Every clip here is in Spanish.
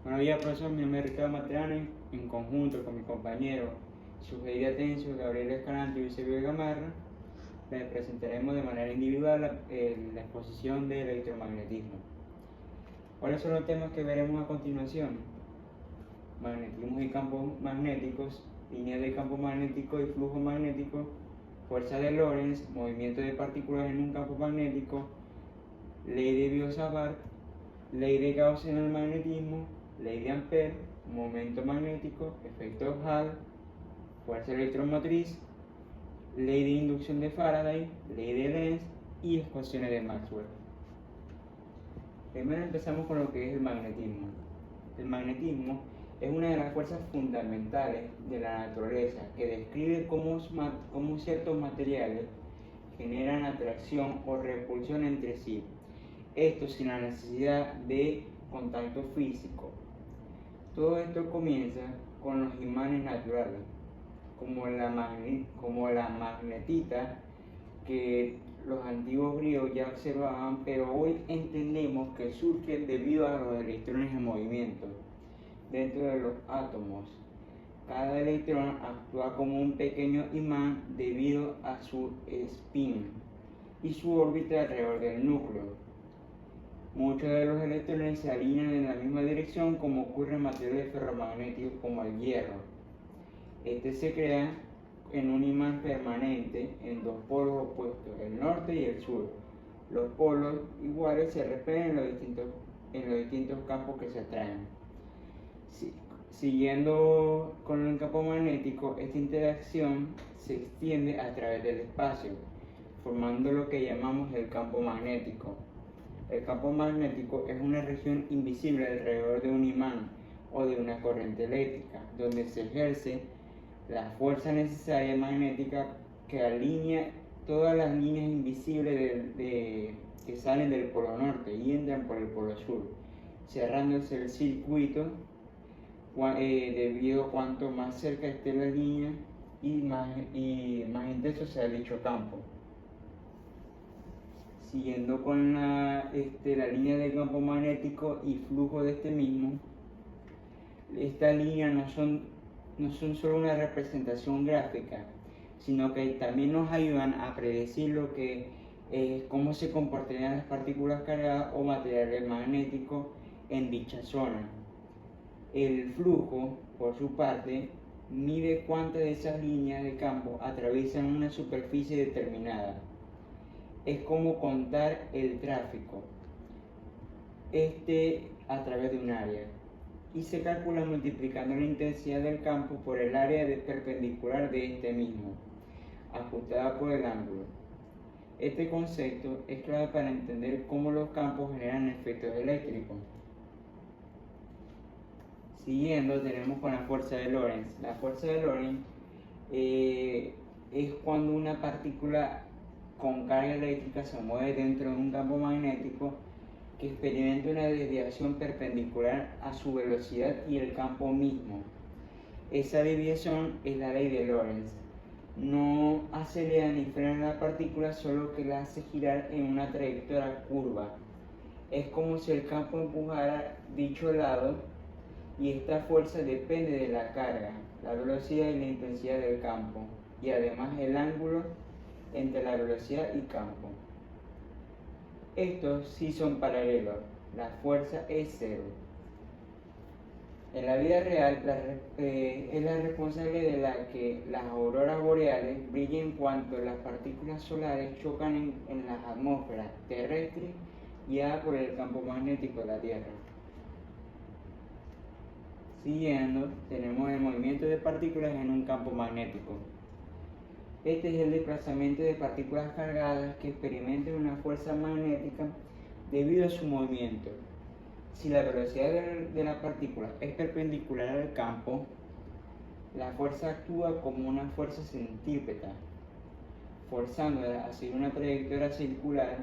Buenos días, profesor. Mi nombre es Ricardo Materani. En conjunto con mi compañero Sugeir Atencio, Gabriel Escalante y Eusebio Gamarra, les presentaremos de manera individual la exposición del electromagnetismo. ¿Cuáles son los temas que veremos a continuación? Magnetismos y campos magnéticos, líneas de campo magnético y flujo magnético, fuerza de Lorentz, movimiento de partículas en un campo magnético, ley de Biot-Savart, ley de Gauss en el magnetismo, ley de Ampère, momento magnético, efecto Hall, fuerza electromotriz, ley de inducción de Faraday, ley de Lenz y ecuaciones de Maxwell. Primero empezamos con lo que es el magnetismo. El magnetismo es una de las fuerzas fundamentales de la naturaleza que describe cómo ciertos materiales generan atracción o repulsión entre sí. Esto sin la necesidad de contacto físico. Todo esto comienza con los imanes naturales, como la magnetita que los antiguos griegos ya observaban, pero hoy entendemos que surge debido a los electrones en movimiento dentro de los átomos. Cada electrón actúa como un pequeño imán debido a su spin y su órbita alrededor del núcleo. Muchos de los electrones se alinean en la misma dirección, como ocurre en materiales ferromagnéticos como el hierro. Este se crea en un imán permanente en dos polos opuestos, el norte y el sur. Los polos iguales se repelen en los distintos campos que se atraen. Siguiendo con el campo magnético, esta interacción se extiende a través del espacio, formando lo que llamamos el campo magnético. El campo magnético es una región invisible alrededor de un imán o de una corriente eléctrica, donde se ejerce la fuerza necesaria magnética que alinea todas las líneas invisibles que salen del polo norte y entran por el polo sur, cerrándose el circuito debido a cuanto más cerca esté la línea y más intenso sea dicho campo. Siguiendo con la línea de campo magnético y flujo de este mismo, estas líneas no son solo una representación gráfica, sino que también nos ayudan a predecir cómo se comportarían las partículas cargadas o materiales magnéticos en dicha zona. El flujo, por su parte, mide cuántas de esas líneas de campo atraviesan una superficie determinada. Es como contar el tráfico a través de un área, y se calcula multiplicando la intensidad del campo por el área perpendicular de este mismo, ajustada por el ángulo. Este concepto es clave para entender cómo los campos generan efectos eléctricos. Siguiendo, tenemos con la fuerza de Lorentz. La fuerza de Lorentz es cuando una partícula con carga eléctrica se mueve dentro de un campo magnético que experimenta una desviación perpendicular a su velocidad y el campo mismo. Esa desviación es la ley de Lorentz. No acelera ni frena la partícula, solo que la hace girar en una trayectoria curva. Es como si el campo empujara dicho lado, y esta fuerza depende de la carga, la velocidad y la intensidad del campo, y además el ángulo entre la velocidad y campo. Estos sí son paralelos, la fuerza es cero. En la vida real es la responsable de que las auroras boreales brillen cuando las partículas solares chocan en las atmósferas terrestres guiadas por el campo magnético de la Tierra. Siguiendo, tenemos el movimiento de partículas en un campo magnético. Este es el desplazamiento de partículas cargadas que experimentan una fuerza magnética debido a su movimiento. Si la velocidad de la partícula es perpendicular al campo, la fuerza actúa como una fuerza centrípeta, forzándola a seguir una trayectoria circular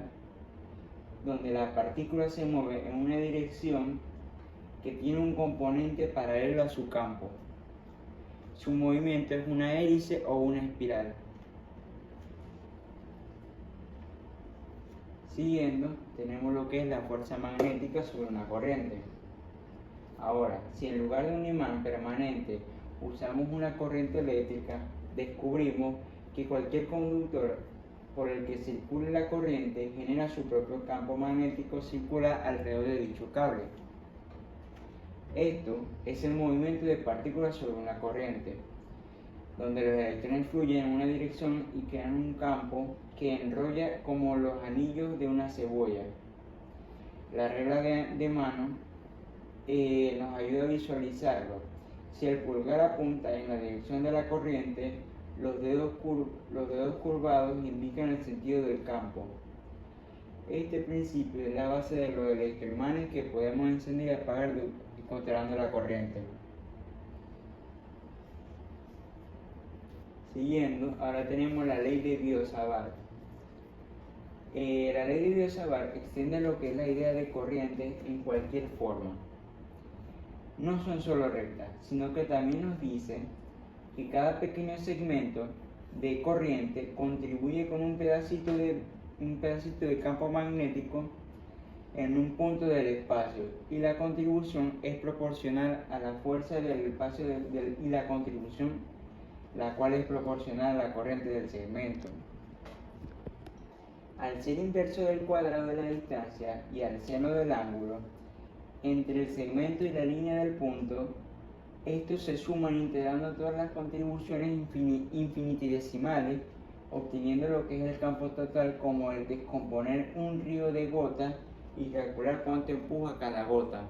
donde la partícula se mueve en una dirección que tiene un componente paralelo a su campo. Su movimiento es una hélice o una espiral. Siguiendo, tenemos lo que es la fuerza magnética sobre una corriente. Ahora, si en lugar de un imán permanente usamos una corriente eléctrica, descubrimos que cualquier conductor por el que circule la corriente genera su propio campo magnético circular alrededor de dicho cable. Esto es el movimiento de partículas sobre una corriente, donde los electrones fluyen en una dirección y crean un campo que enrolla como los anillos de una cebolla. La regla de mano nos ayuda a visualizarlo. Si el pulgar apunta en la dirección de la corriente, los dedos curvados indican el sentido del campo. Este principio es la base de los electroimanes que podemos encender y apagar controlando la corriente. Siguiendo, ahora tenemos la ley de Biot-Savart. La ley de Biot-Savart extiende lo que es la idea de corriente en cualquier forma. No son solo rectas, sino que también nos dicen que cada pequeño segmento de corriente contribuye con un pedacito de campo magnético en un punto del espacio, y la contribución es proporcional a la fuerza del espacio y la contribución, la cual es proporcional a la corriente del segmento. Al ser inverso del cuadrado de la distancia y al seno del ángulo entre el segmento y la línea del punto, estos se suman integrando todas las contribuciones infinitesimales, obteniendo lo que es el campo total, como el descomponer un río de gotas y calcular cuánto empuja cada gota.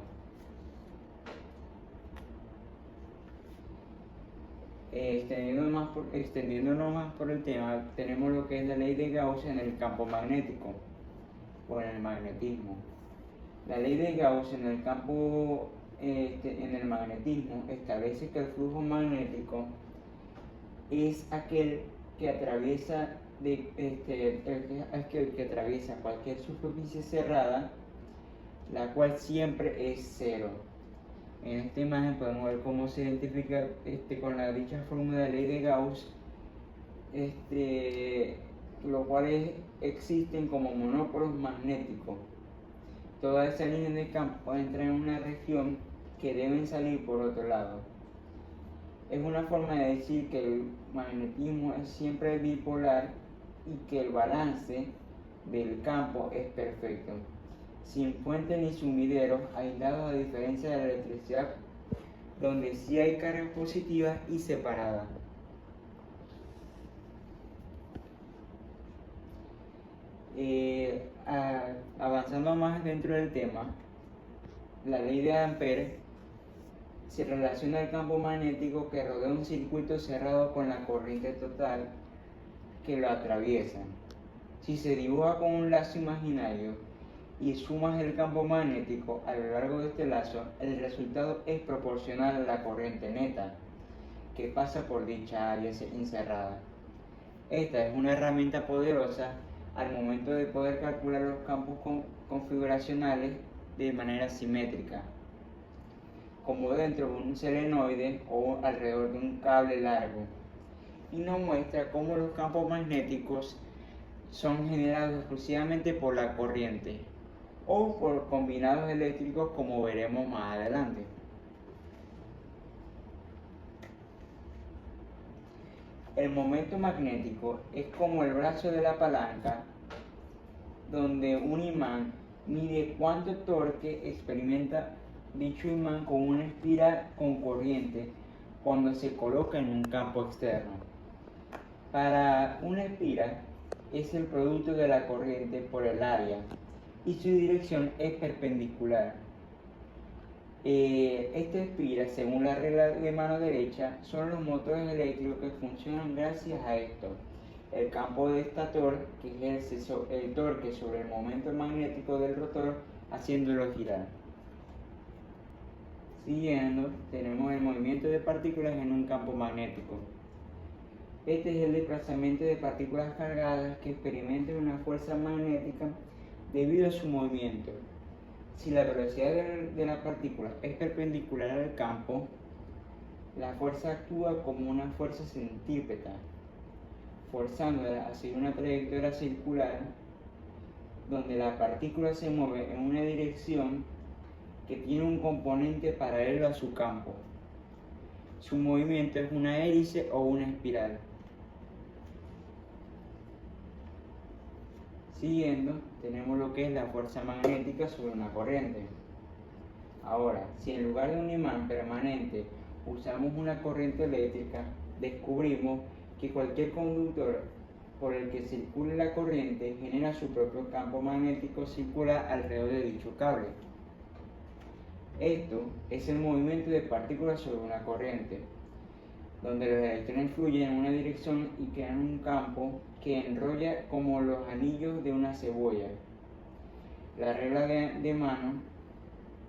Extendiéndonos más por el tema, tenemos lo que es la ley de Gauss en el campo magnético o en el magnetismo. La ley de Gauss en el campo en el magnetismo establece que el flujo magnético es aquel que atraviesa que atraviesa cualquier superficie cerrada, la cual siempre es cero. En esta imagen podemos ver cómo se identifica con la dicha fórmula de la ley de Gauss, los cuales existen como monópolos magnéticos. Todas esas líneas de campo entran en una región que deben salir por otro lado. Es una forma de decir que el magnetismo es siempre bipolar y que el balance del campo es perfecto, sin fuentes ni sumideros, aislados, a diferencia de la electricidad, donde sí hay cargas positivas y separadas. Avanzando más dentro del tema, la ley de Ampère se relaciona al campo magnético que rodea un circuito cerrado con la corriente total que lo atraviesa. Si se dibuja con un lazo imaginario y sumas el campo magnético a lo largo de este lazo, el resultado es proporcional a la corriente neta que pasa por dicha área encerrada. Esta es una herramienta poderosa al momento de poder calcular los campos configuracionales de manera simétrica, como dentro de un solenoide o alrededor de un cable largo, y nos muestra cómo los campos magnéticos son generados exclusivamente por la corriente o por combinados eléctricos, como veremos más adelante. El momento magnético es como el brazo de la palanca, donde un imán mide cuánto torque experimenta dicho imán con una espiral con corriente cuando se coloca en un campo externo. Para una espiral es el producto de la corriente por el área y su dirección es perpendicular. Esta espiral, según la regla de mano derecha, son los motores eléctricos que funcionan gracias a esto. El campo de estator, que ejerce el torque sobre el momento magnético del rotor, haciéndolo girar. Siguiendo, tenemos el movimiento de partículas en un campo magnético. Este es el desplazamiento de partículas cargadas que experimentan una fuerza magnética debido a su movimiento. Si la velocidad de la partícula es perpendicular al campo, la fuerza actúa como una fuerza centrípeta, forzándola a seguir una trayectoria circular donde la partícula se mueve en una dirección que tiene un componente paralelo a su campo. Su movimiento es una hélice o una espiral. Siguiendo, tenemos lo que es la fuerza magnética sobre una corriente. Ahora, si en lugar de un imán permanente usamos una corriente eléctrica, descubrimos que cualquier conductor por el que circule la corriente genera su propio campo magnético circular alrededor de dicho cable. Esto es el movimiento de partículas sobre una corriente, donde los electrones fluyen en una dirección y crean un campo que enrolla como los anillos de una cebolla. La regla de mano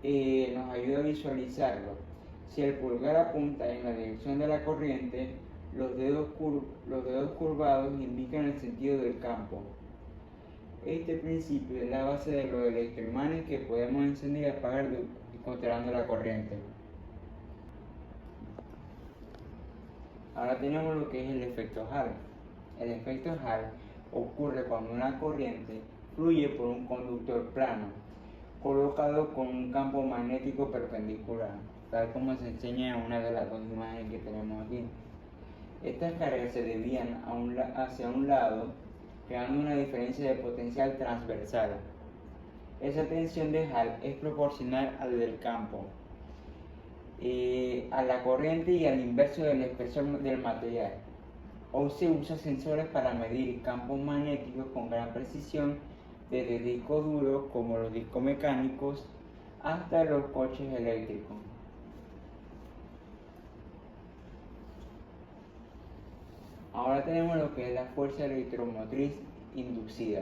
nos ayuda a visualizarlo. Si el pulgar apunta en la dirección de la corriente, los dedos curvados indican el sentido del campo. Este principio es la base de los electroimanes que podemos encender y apagar controlando la corriente. Ahora tenemos lo que es el efecto Hall. El efecto Hall ocurre cuando una corriente fluye por un conductor plano, colocado con un campo magnético perpendicular, tal como se enseña en una de las dos imágenes que tenemos aquí. Estas cargas se desvían hacia un lado, creando una diferencia de potencial transversal. Esa tensión de Hall es proporcional al del campo, a la corriente y al inverso del espesor del material. Hoy se usan sensores para medir campos magnéticos con gran precisión, desde discos duros como los discos mecánicos hasta los coches eléctricos. Ahora tenemos lo que es la fuerza electromotriz inducida.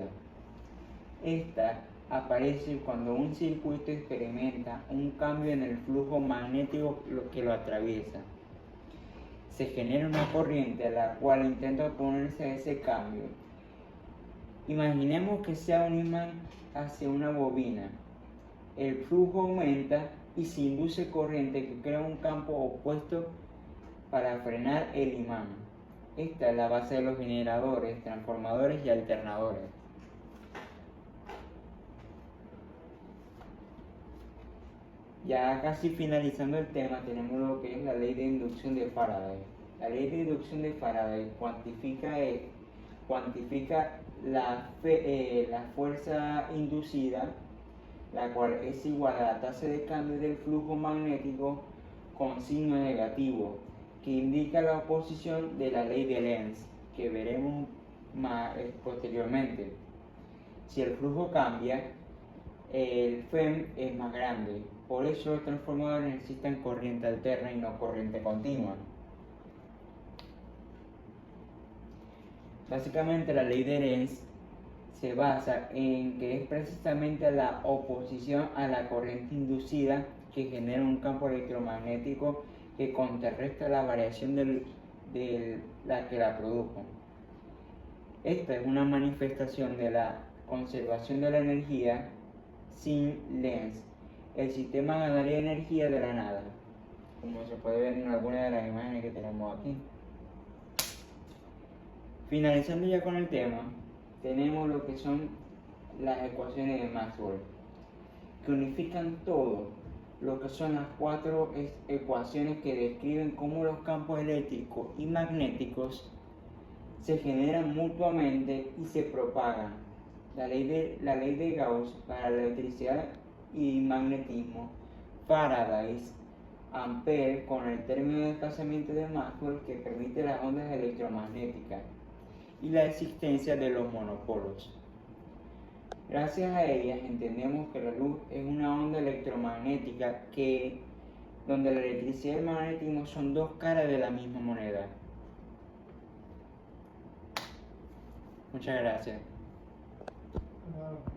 Esta aparece cuando un circuito experimenta un cambio en el flujo magnético que lo atraviesa. Se genera una corriente a la cual intenta oponerse a ese cambio. Imaginemos que sea un imán hacia una bobina. El flujo aumenta y se induce corriente que crea un campo opuesto para frenar el imán. Esta es la base de los generadores, transformadores y alternadores. Ya casi finalizando el tema, tenemos lo que es la ley de inducción de Faraday. La ley de inducción de Faraday cuantifica la fuerza inducida, la cual es igual a la tasa de cambio del flujo magnético con signo negativo, que indica la oposición de la ley de Lenz, que veremos posteriormente. Si el flujo cambia, el FEM es más grande. Por eso los transformadores necesitan corriente alterna y no corriente continua. Básicamente la ley de Lenz se basa en que es precisamente la oposición a la corriente inducida que genera un campo electromagnético que contrarresta la variación de la que la produjo. Esta es una manifestación de la conservación de la energía. Sin Lenz, el sistema ganaría energía de la nada, como se puede ver en alguna de las imágenes que tenemos aquí. Finalizando ya con el tema, tenemos lo que son las ecuaciones de Maxwell, que unifican todo lo que son las cuatro ecuaciones que describen cómo los campos eléctricos y magnéticos se generan mutuamente y se propagan. La ley de Gauss para la electricidad y magnetismo, Faraday, Ampere con el término de desplazamiento de Maxwell que permite las ondas electromagnéticas y la existencia de los monopolos. Gracias a ellas entendemos que la luz es una onda electromagnética donde la electricidad y el magnetismo son dos caras de la misma moneda. Muchas gracias. Wow.